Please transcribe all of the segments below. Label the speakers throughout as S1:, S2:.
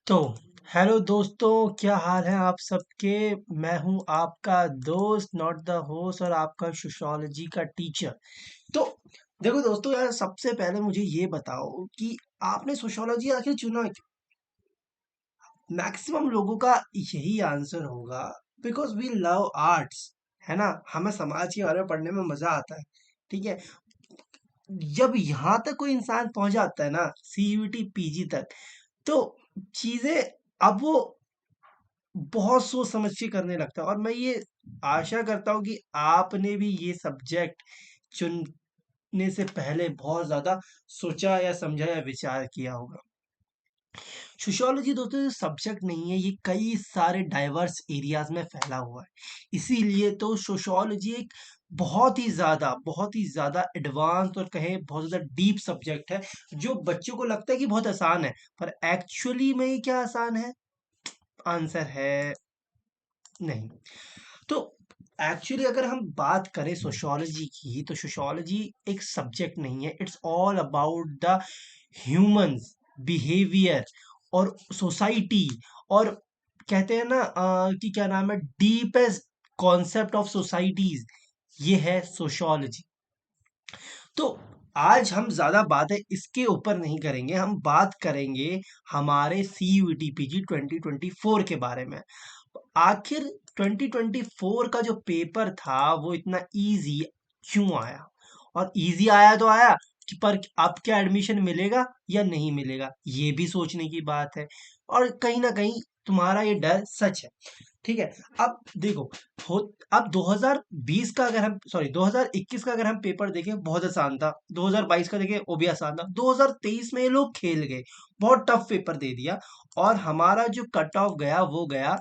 S1: तो हेलो दोस्तों, क्या हाल है आप सबके। मैं हूं आपका दोस्त, नॉट द होस्ट, और आपका सोशियोलॉजी का टीचर। तो देखो दोस्तों, यार सबसे पहले मुझे ये बताओ कि आपने सोशियोलॉजी आखिर चुना क्यों। मैक्सिमम लोगों का यही आंसर होगा, बिकॉज वी लव आर्ट्स, है ना। हमें समाज के बारे में पढ़ने में मजा आता है। ठीक है। जब यहाँ तक कोई इंसान पहुंच जाता है ना, सीयूटी पीजी तक, तो चीजें, अब वो बहुत सोच समझ के करने लगता है। और मैं ये आशा करता हूँ कि आपने भी ये सब्जेक्ट चुनने से पहले बहुत ज्यादा सोचा या समझा या विचार किया होगा। सोशियोलॉजी दोस्तों सब्जेक्ट नहीं है, ये कई सारे डाइवर्स एरियाज में फैला हुआ है। इसीलिए तो सोशियोलॉजी एक बहुत ही ज्यादा एडवांस और कहें बहुत ज्यादा डीप सब्जेक्ट है, जो बच्चों को लगता है कि बहुत आसान है, पर एक्चुअली में ये क्या आसान है। आंसर है नहीं। तो एक्चुअली अगर हम बात करें सोशियोलॉजी की, तो सोशियोलॉजी एक सब्जेक्ट नहीं है, it's all about the humans behaviour और सोसाइटी। और कहते हैं ना कि क्या नाम है, डीपेस्ट कॉन्सेप्ट ऑफ सोसाइटीज, ये है सोशियोलॉजी। तो आज हम ज्यादा बातें इसके ऊपर नहीं करेंगे, हम बात करेंगे हमारे सी यू टी पी जी 2024 के बारे में। आखिर 2024 का जो पेपर था वो इतना इजी क्यों आया। और इजी आया तो आया कि, पर अब क्या एडमिशन मिलेगा या नहीं मिलेगा, ये भी सोचने की बात है। और कहीं ना कहीं तुम्हारा ये डर सच है। ठीक है। अब देखो, हो अब 2020 का अगर हम, सॉरी 2021 का अगर हम पेपर देखें, बहुत आसान था। 2022 का देखें, वो भी आसान था। 2023 में ये लोग खेल गए, बहुत टफ पेपर दे दिया। और हमारा जो कट ऑफ गया वो गया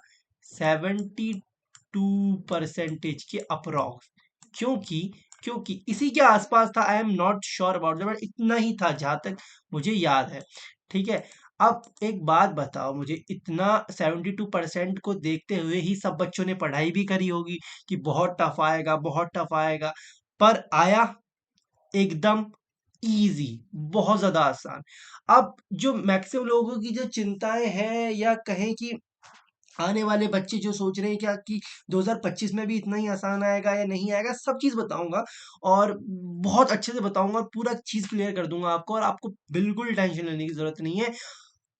S1: 72% के अप्रोक्स। क्योंकि क्योंकि इसी के आसपास था, I am not sure about that, but इतना ही था जहां तक मुझे याद है। ठीक है। अब एक बात बताओ मुझे, इतना 72% को देखते हुए ही सब बच्चों ने पढ़ाई भी करी होगी कि बहुत टफ आएगा, बहुत टफ आएगा। पर आया एकदम इजी, बहुत ज्यादा आसान। अब जो मैक्सिमम लोगों की जो चिंताएं हैं, या कहें कि आने वाले बच्चे जो सोच रहे हैं क्या कि 2025 में भी इतना ही आसान आएगा या नहीं आएगा, सब चीज बताऊंगा। और बहुत अच्छे से बताऊंगा और पूरा चीज क्लियर कर दूंगा आपको, और आपको बिल्कुल टेंशन लेने की जरूरत नहीं है।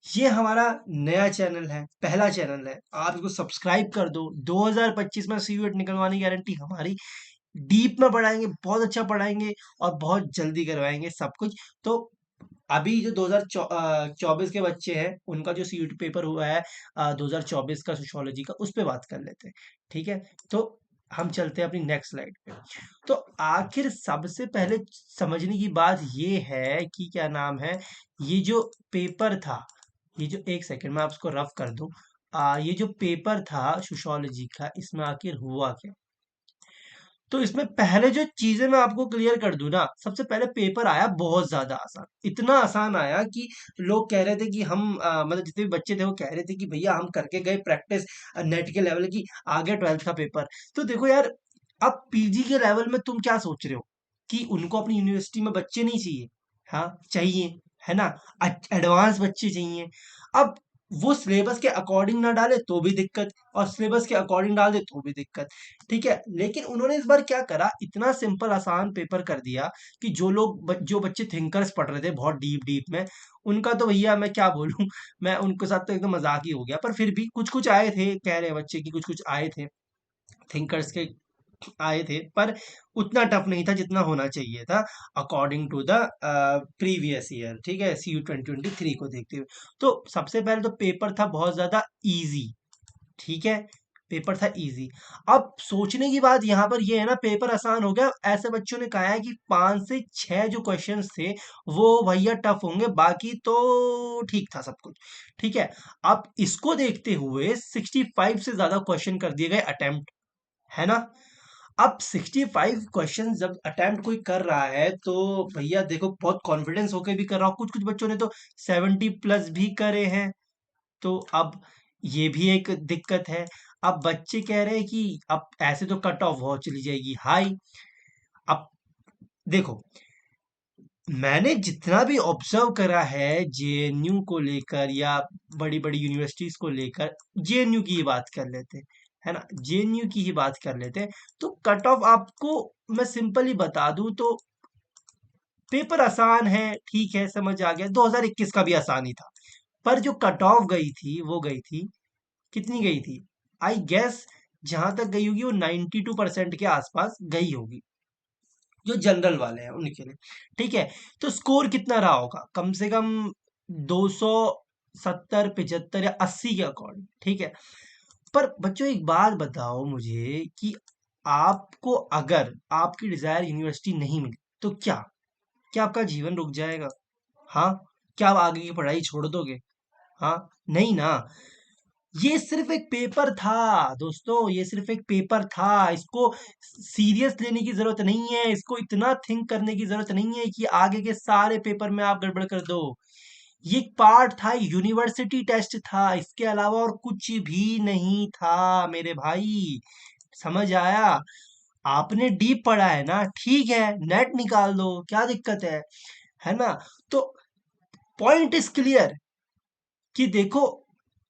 S1: ये हमारा नया चैनल है, पहला चैनल है, आप इसको सब्सक्राइब कर दो। 2025 में सीयूएट निकलवाने की गारंटी हमारी। डीप में पढ़ाएंगे, बहुत अच्छा पढ़ाएंगे, और बहुत जल्दी करवाएंगे सब कुछ। तो अभी जो 2024 के बच्चे हैं, उनका जो सीयूटी पेपर हुआ है 2024 का सोशियोलॉजी का, उस पे बात कर लेते हैं। ठीक है। तो हम चलते हैं अपनी नेक्स्ट स्लाइड पे। तो आखिर सबसे पहले समझने की बात ये है कि क्या नाम है, ये जो पेपर था, ये जो, एक सेकंड मैं आपको रफ कर दूं। ये जो पेपर था सोशियोलॉजी का, इसमें आखिर हुआ क्या। तो इसमें पहले जो चीजें मैं आपको क्लियर कर दूं ना, सबसे पहले पेपर आया बहुत ज्यादा आसान, इतना आसान आया कि लोग कह रहे थे कि हम मतलब जितने भी बच्चे थे वो कह रहे थे कि भैया हम करके गए प्रैक्टिस नेट के लेवल की, आ गया 12th का पेपर। तो देखो यार, अब पीजी के लेवल में तुम क्या सोच रहे हो कि उनको अपनी यूनिवर्सिटी में बच्चे नहीं चाहिए। हाँ चाहिए, है ना। एडवांस बच्चे चाहिए। अब वो सिलेबस के अकॉर्डिंग ना डाले तो भी दिक्कत, और सिलेबस के अकॉर्डिंग डाल दे तो भी दिक्कत। ठीक है। लेकिन उन्होंने इस बार क्या करा, इतना सिंपल आसान पेपर कर दिया कि जो लोग जो बच्चे थिंकर्स पढ़ रहे थे बहुत डीप डीप में, उनका तो भैया मैं क्या बोलूं मैं उनके साथ तो एकदम मजाक ही हो गया। पर फिर भी कुछ कुछ आए थे, कह रहे बच्चे की कुछ कुछ आए थे, थिंकर्स के आए थे, पर उतना टफ नहीं था जितना होना चाहिए था according to the previous year. ठीक है, सी यू 2023 को देखते हुए। तो सबसे पहले तो पेपर था बहुत ज्यादा इजी। ठीक है। पेपर था इजी। अब सोचने की बात यहां पर यह है ना, पेपर आसान हो गया, ऐसे बच्चों ने कहा है कि 5 से 6 जो क्वेश्चंस थे वो भैया टफ होंगे, बाकी तो ठीक था सब कुछ। ठीक है। अब इसको देखते हुए 65 से ज्यादा क्वेश्चन कर दिए गए अटेम्प्ट, है ना। अब 65 क्वेश्चन जब अटेम्प्ट कोई कर रहा है, तो भैया देखो बहुत कॉन्फिडेंस होके भी कर रहा हो, कुछ कुछ बच्चों ने तो 70+ भी करे हैं। तो अब ये भी एक दिक्कत है। अब बच्चे कह रहे हैं कि अब ऐसे तो कट ऑफ बहुत चली जाएगी हाई। अब देखो, मैंने जितना भी ऑब्जर्व करा है जेएनयू को लेकर या बड़ी बड़ी यूनिवर्सिटीज को लेकर, जेएनयू की ही बात कर लेते हैं, है ना, जेएनयू की ही बात कर लेते हैं, तो कट ऑफ आपको मैं सिंपली बता दूं तो पेपर आसान है, ठीक है, समझ आ गया, 2021 का भी आसान ही था, पर जो कट ऑफ गई थी वो गई थी, कितनी गई थी, आई गेस जहां तक गई होगी वो 92% के आसपास गई होगी, जो जनरल वाले हैं उनके लिए, ठीक है। तो स्कोर कितना रहा होगा, कम से कम 270 75 या 80 के अकॉर्डिंग, ठीक है। पर बच्चों एक बात बताओ मुझे कि आपको अगर आपकी डिजायर यूनिवर्सिटी नहीं मिली तो क्या, क्या आपका जीवन रुक जाएगा? हाँ, क्या आप आगे की पढ़ाई छोड़ दोगे? हाँ, नहीं ना। ये सिर्फ एक पेपर था दोस्तों, ये सिर्फ एक पेपर था, इसको सीरियस लेने की जरूरत नहीं है, इसको इतना थिंक करने की जरूरत नहीं है कि आगे के सारे पेपर में आप गड़बड़ कर दो। ये एक पार्ट था, यूनिवर्सिटी टेस्ट था, इसके अलावा और कुछ भी नहीं था मेरे भाई, समझ आया? आपने डीप पढ़ा है ना, ठीक है, नेट निकाल दो, क्या दिक्कत है ना? तो पॉइंट इज क्लियर कि देखो,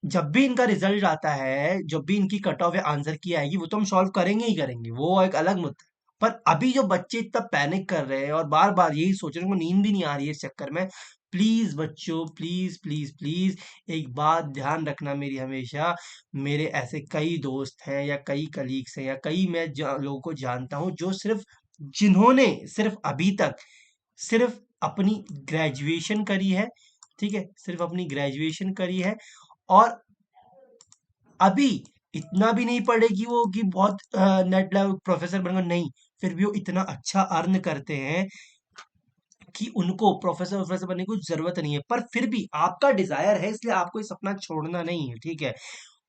S1: जब भी इनका रिजल्ट आता है, जब भी इनकी कट ऑफ या आंसर की आएगी, वो तो हम सॉल्व करेंगे ही करेंगे, वो एक अलग मुद्दा है। पर अभी जो बच्चे इतना पैनिक कर रहे हैं और बार बार यही सोच रहे हैं, उनको नींद भी नहीं आ रही है इस चक्कर में, प्लीज बच्चों, प्लीज प्लीज प्लीज, एक बात ध्यान रखना मेरी हमेशा, मेरे ऐसे कई दोस्त हैं या कई कलीग्स हैं या कई मैं लोगों को जानता हूं जो सिर्फ, जिन्होंने सिर्फ अभी तक सिर्फ अपनी ग्रेजुएशन करी है, ठीक है, सिर्फ अपनी ग्रेजुएशन करी है, और अभी इतना भी नहीं पढ़े कि वो कि बहुत नेट लेवल प्रोफेसर बनकर, नहीं, फिर भी वो इतना अच्छा अर्न करते हैं कि उनको प्रोफेसर प्रोफेसर बनने की कुछ जरूरत नहीं है, पर फिर भी आपका डिजायर है इसलिए आपको ये सपना छोड़ना नहीं है, ठीक है।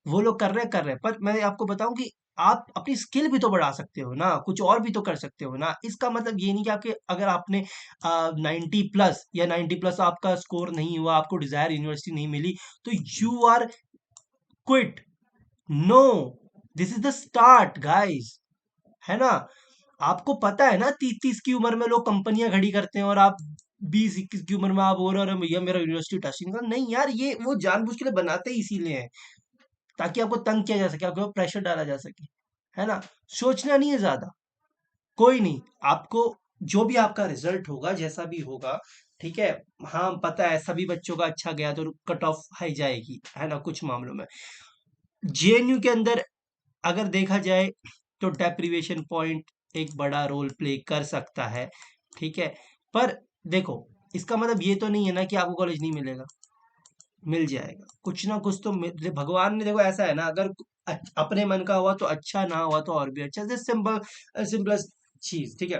S1: वो लोग कर रहे हैं, पर मैं आपको बताऊं कि आप अपनी स्किल भी तो बढ़ा सकते हो ना, कुछ और भी तो कर सकते हो ना, इसका मतलब ये नहीं कि आपके अगर आपने 90+ या 90+ आपका स्कोर नहीं हुआ, आपको डिजायर यूनिवर्सिटी नहीं मिली, तो you are quit, no, this is the start guys, है ना? आपको पता है ना, 30-30 की उम्र में लोग कंपनियां खड़ी करते हैं और आप 20-21 की उम्र में आप बोल रहे हो, "अरे भैया मेरा यूनिवर्सिटी टचिंग का", नहीं यार, ये वो जानबूझ के लिए बनाते ही इसीलिए हैं, ताकि आपको तंग किया जा सके, आपके ऊपर प्रेशर डाला जा सके, है ना? सोचना नहीं है ज्यादा, कोई नहीं, आपको जो भी आपका रिजल्ट होगा, जैसा भी होगा, ठीक है, हाँ पता है सभी बच्चों का अच्छा गया तो कट ऑफ हाई जाएगी, है ना, कुछ मामलों में। जेएनयू के अंदर अगर देखा जाए तो डेप्रिवेशन पॉइंट एक बड़ा रोल प्ले कर सकता है, ठीक है, पर देखो, इसका मतलब ये तो नहीं है ना कि आपको कॉलेज नहीं मिलेगा, मिल जाएगा, कुछ ना कुछ तो भगवान ने, देखो ऐसा है ना, अगर अपने मन का हुआ तो अच्छा, ना हुआ तो और भी अच्छा, जैसे सिंपल सिंपलेस्ट चीज, ठीक है।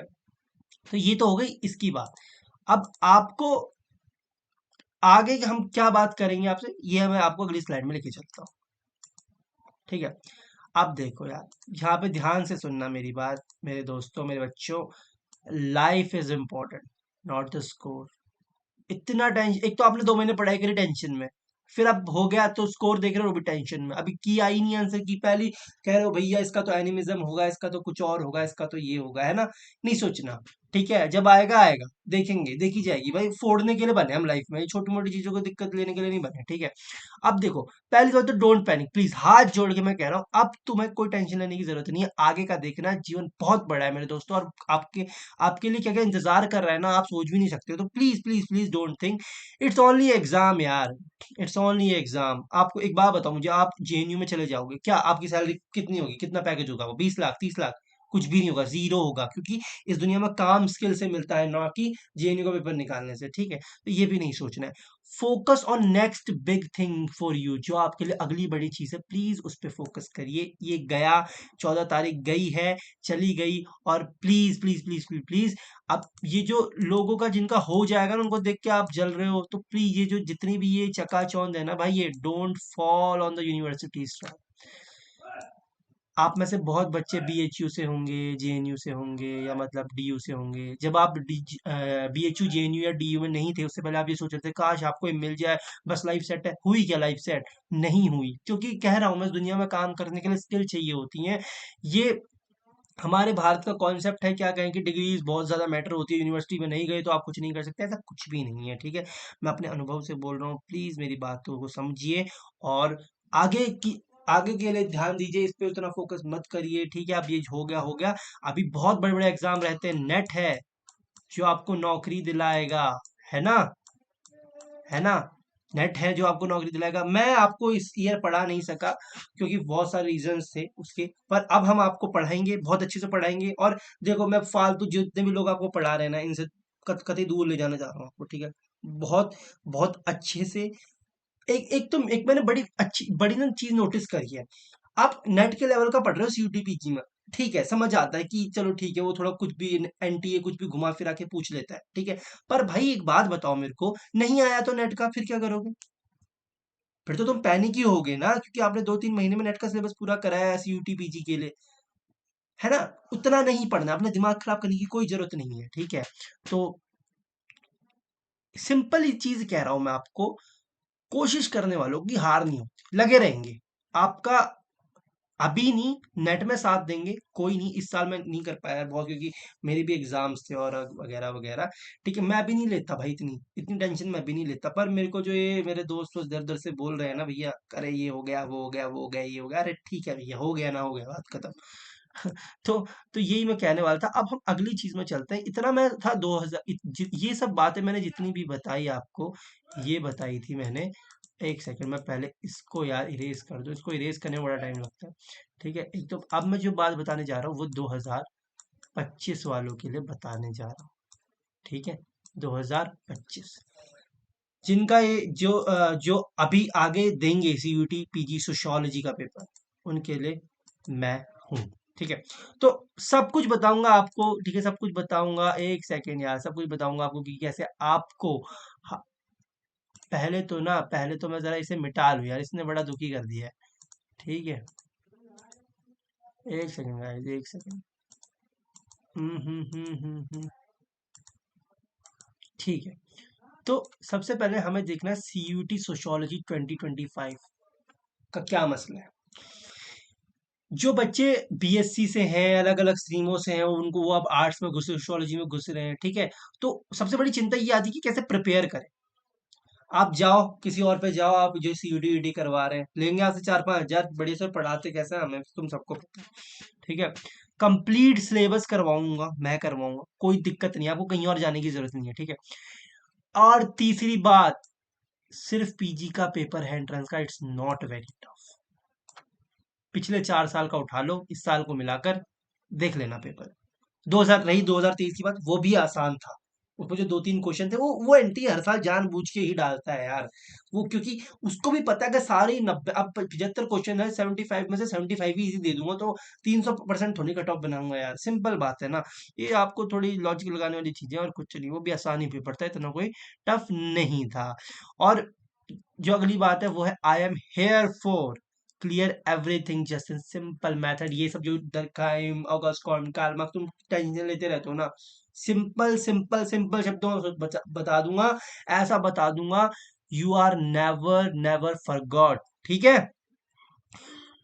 S1: तो ये तो हो गई इसकी बात। अब आपको आगे हम क्या बात करेंगे आपसे, ये मैं आपको अगली स्लाइड में लेके चलता हूँ, ठीक है। अब देखो यार, यहाँ पे ध्यान से सुनना मेरी बात, मेरे दोस्तों, मेरे बच्चों, life is important, not the score. इतना टेंशन, एक तो आपने 2 महीने पढ़ाई करी टेंशन में, फिर अब हो गया तो स्कोर देख रहे हो वो भी टेंशन में, अभी की आई नहीं आंसर की पहली, कह रहे हो भैया इसका तो एनिमिज्म होगा, इसका तो कुछ और होगा, इसका तो ये होगा, है ना? नहीं सोचना, ठीक है, जब आएगा आएगा, देखेंगे, देखी जाएगी भाई, फोड़ने के लिए बने हम लाइफ में, छोटी मोटी चीजों को दिक्कत लेने के लिए नहीं बने, ठीक है। अब देखो, पहली बात तो डोंट पैनिक प्लीज, हाथ जोड़ के मैं कह रहा हूँ, अब तुम्हें कोई टेंशन लेने की जरूरत नहीं है, आगे का देखना, जीवन बहुत बड़ा है मेरे दोस्तों, और आपके आपके लिए क्या क्या इंतजार कर रहा है ना, आप सोच भी नहीं सकते हो, तो please please please don't think, it's only exam यार, इट्स ओनली एग्जाम। आपको एक बात बताओ मुझे, आप जेएनयू में चले जाओगे, क्या आपकी सैलरी कितनी होगी, कितना पैकेज होगा, वो 20 लाख 30 लाख? कुछ भी नहीं होगा, जीरो होगा, क्योंकि इस दुनिया में काम स्किल से मिलता है, ना कि जेएनयू का पेपर निकालने से, ठीक है। तो ये भी नहीं सोचना है, focus on next big thing for you, जो आपके लिए अगली बड़ी चीज है, प्लीज उस पर फोकस करिए। ये गया, 14 तारीख गई है, चली गई, और please please please please please, अब ये जो लोगों का जिनका हो जाएगा ना, उनको देख के आप जल रहे हो, तो प्लीज ये जो जितनी भी ये चकाचौंध है ना भाई, ये don't fall on the university trap. आप में से बहुत बच्चे बीएचयू से होंगे, जेएनयू से होंगे, या मतलब डीयू से होंगे, जब आप बीएचयू जेएनयू या डीयू में नहीं थे, उससे पहले आप ये सोच रहे थे काश आपको ये मिल जाए, बस लाइफ सेट है, हुई क्या लाइफ सेट? नहीं हुई, क्योंकि कह रहा हूं मैं, इस दुनिया में काम करने के लिए स्किल चाहिए होती है, ये हमारे भारत का कॉन्सेप्ट है, क्या कहें कि डिग्रीज बहुत ज़्यादा मैटर होती है, यूनिवर्सिटी में नहीं गए तो आप कुछ नहीं कर सकते, ऐसा कुछ भी नहीं है, ठीक है। मैं अपने अनुभव से बोल रहा हूँ, प्लीज़ मेरी बातों को समझिए और आगे की आगे के लिए ध्यान दीजिए, इस पे उतना फोकस मत करिए, ठीक है। अब ये हो गया हो गया। अभी बहुत बड़े बड़े एग्जाम रहते हैं, नेट है जो आपको नौकरी दिलाएगा, है ना, है ना। नेट है जो आपको नौकरी दिलाएगा। मैं आपको इस ईयर पढ़ा नहीं सका क्योंकि बहुत सारे रीजंस थे उसके, पर अब हम आपको पढ़ाएंगे, बहुत अच्छे से पढ़ाएंगे। और देखो, मैं फालतू जितने भी लोग आपको पढ़ा रहे हैं ना, इनसे कतई दूर ले जाने जा रहा हूँ आपको, ठीक है। बहुत बहुत अच्छे से। एक मैंने बड़ी अच्छी बड़ी ना चीज नोटिस करी है। आप नेट के लेवल का पढ़ रहे हो सीयूटीपीजी में, ठीक है, समझ आता है कि चलो ठीक है, वो थोड़ा कुछ भी एनटीए कुछ भी घुमा फिरा के पूछ लेता है, ठीक है। पर भाई एक बात बताओ मेरे को, नहीं आया तो नेट का फिर क्या करोगे? फिर तो तुम पैनिक ही होगे ना, क्योंकि आपने 2-3 महीने में नेट का सिलेबस पूरा कराया है सीयूटीपीजी के लिए, है ना। उतना नहीं पढ़ना, अपना दिमाग खराब करने की कोई जरूरत नहीं है, ठीक है। तो सिंपल ही चीज कह रहा हूं मैं आपको, कोशिश करने वालों की हार नहीं होती, लगे रहेंगे। आपका अभी नहीं, नेट में साथ देंगे, कोई नहीं। इस साल मैं नहीं कर पाया बहुत, क्योंकि मेरे भी एग्जाम्स थे और वगैरह वगैरह, ठीक है। मैं अभी नहीं लेता भाई, इतनी इतनी टेंशन मैं भी नहीं लेता। पर मेरे को जो ये मेरे दोस्त दर दर से बोल रहे हैं ना, भैया अरे ये हो गया, वो हो गया, वो हो गया, ये हो गया, अरे ठीक है भैया, हो गया ना हो गया, बात खत्म। तो तो यही मैं कहने वाला था। अब हम अगली चीज में चलते हैं। इतना मैं था 2000, ये सब बातें मैंने जितनी भी बताई आपको, ये बताई थी मैंने। एक सेकंड, मैं पहले इसको यार इरेज कर दूं, इसको इरेज करने में बड़ा टाइम लगता है, ठीक है। एक तो अब मैं जो बात बताने जा रहा हूँ वो 2025 वालों के लिए बताने जा रहा हूँ, ठीक है। 2025 जिनका ये जो अभी आगे देंगे सीयूटी पीजी सोशियोलॉजी का पेपर, उनके लिए मैं हूँ, ठीक है। तो सब कुछ बताऊंगा आपको, ठीक है, सब कुछ बताऊंगा। एक सेकेंड यार, सब कुछ बताऊंगा आपको कि कैसे आपको ह- पहले तो मैं जरा इसे मिटा लूं यार, इसने बड़ा दुखी कर दिया है, ठीक है। एक सेकंड गाइस, एक सेकंड। ठीक है। तो सबसे पहले हमें देखना है सीयूटी सोशियोलॉजी 2025 का क्या मसला है। जो बच्चे बीएससी से हैं, अलग अलग स्ट्रीमों से हैं, उनको वो अब आर्ट्स में घुसे, सोशियोलॉजी में घुस रहे हैं, ठीक है। तो सबसे बड़ी चिंता ये आती है कि कैसे प्रिपेयर करें। आप जाओ किसी और पे जाओ, आप जो सीयूटी ईडी करवा रहे हैं, लेंगे आपसे 4-5 हजार, बढ़िया से पढ़ाते कैसे हैं हमें तुम सबको पता है, ठीक है। कंप्लीट सिलेबस करवाऊंगा, मैं करवाऊंगा, कोई दिक्कत नहीं है, आपको कहीं और जाने की जरूरत नहीं है, ठीक है। और तीसरी बात, सिर्फ पीजी का पेपर है एंट्रेंस का, इट्स नॉट वेरी टफ। पिछले 4 साल का उठा लो, इस साल को मिलाकर देख लेना पेपर। 2023 की बात, वो भी आसान था। उसमें जो 2-3 क्वेश्चन थे, वो एंटी हर साल जानबूझ के ही डालता है यार। वो क्योंकि उसको भी पता है कि सारे 90, अब 75 क्वेश्चन है, 75 में से 75 ही इजी दे दूंगा, तो 300% थोड़ी कट ऑफ बनाऊंगा यार, सिंपल बात है ना। ये आपको थोड़ी लॉजिक लगाने वाली चीजें और कुछ नहीं, वो भी आसानी पेपर था, इतना कोई टफ नहीं था। और जो अगली बात है वो है, I am here for clear everything just in simple method. ये सब जो दरकाइम ऑगस्ट कॉर्न कार्ल मार्क्स तुम टेंशन लेते रहते हो ना, सिंपल सिंपल सिंपल शब्दों में बता दूंगा, ऐसा बता दूंगा, you are never never forgot, ठीक है।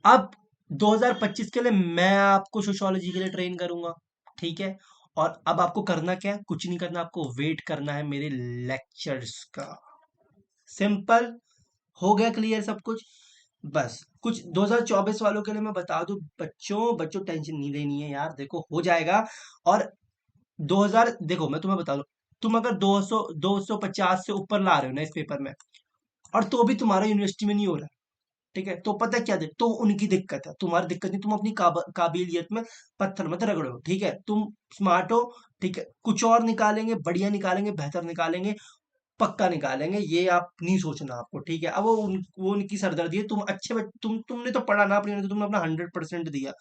S1: अब 2025 के लिए मैं आपको सोशियोलॉजी के लिए ट्रेन करूंगा, ठीक है। और अब आपको करना क्या है? कुछ नहीं करना, आपको वेट करना है मेरे लेक्चर्स का। सिंपल, हो गया क्लियर सब कुछ। बस कुछ 2024 वालों के लिए मैं बता दूं, बच्चों बच्चों टेंशन नहीं लेनी है यार, देखो हो जाएगा। और 2000, देखो मैं तुम्हें बता दूं, तुम अगर 250 से ऊपर ला रहे हो ना इस पेपर में, और तो भी तुम्हारा यूनिवर्सिटी में नहीं हो रहा, ठीक है, तो पता क्या तो उनकी दिक्कत है, तुम्हारी दिक्कत नहीं। तुम अपनी काबिलियत में पत्थर मत रगड़ो, ठीक है। तुम स्मार्ट हो, ठीक है, कुछ और निकालेंगे, बढ़िया निकालेंगे, बेहतर निकालेंगे, पक्का निकालेंगे, ये आप नहीं सोचना आपको, ठीक है। अब वो उनकी सरदर्दी है। तुम अच्छे तुमने तो पढ़ा ना अपनी, तो तुमने अपना 100% दिया,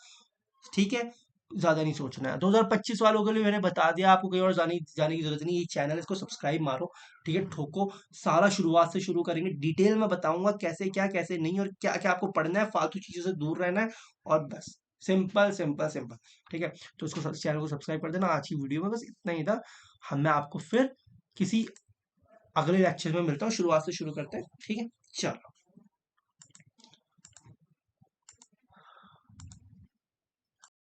S1: ठीक है। ज्यादा नहीं सोचना है। 2025 वालों के लिए मैंने बता दिया, आपको कहीं और जाने जाने की जरूरत नहीं। ये चैनल, इसको सब्सक्राइब मारो, ठीक है, ठोको। सारा शुरुआत से शुरू करेंगे, डिटेल में बताऊंगा कैसे क्या, कैसे नहीं, और क्या क्या आपको पढ़ना है, फालतू चीजों से दूर रहना है, और बस सिंपल सिंपल सिंपल, ठीक है। तो इसको, चैनल को सब्सक्राइब कर देना। आज की वीडियो में बस इतना ही था। मैं आपको फिर किसी अगले लेक्चर में मिलता हूँ, शुरुआत से शुरू करते हैं, ठीक है। चलो।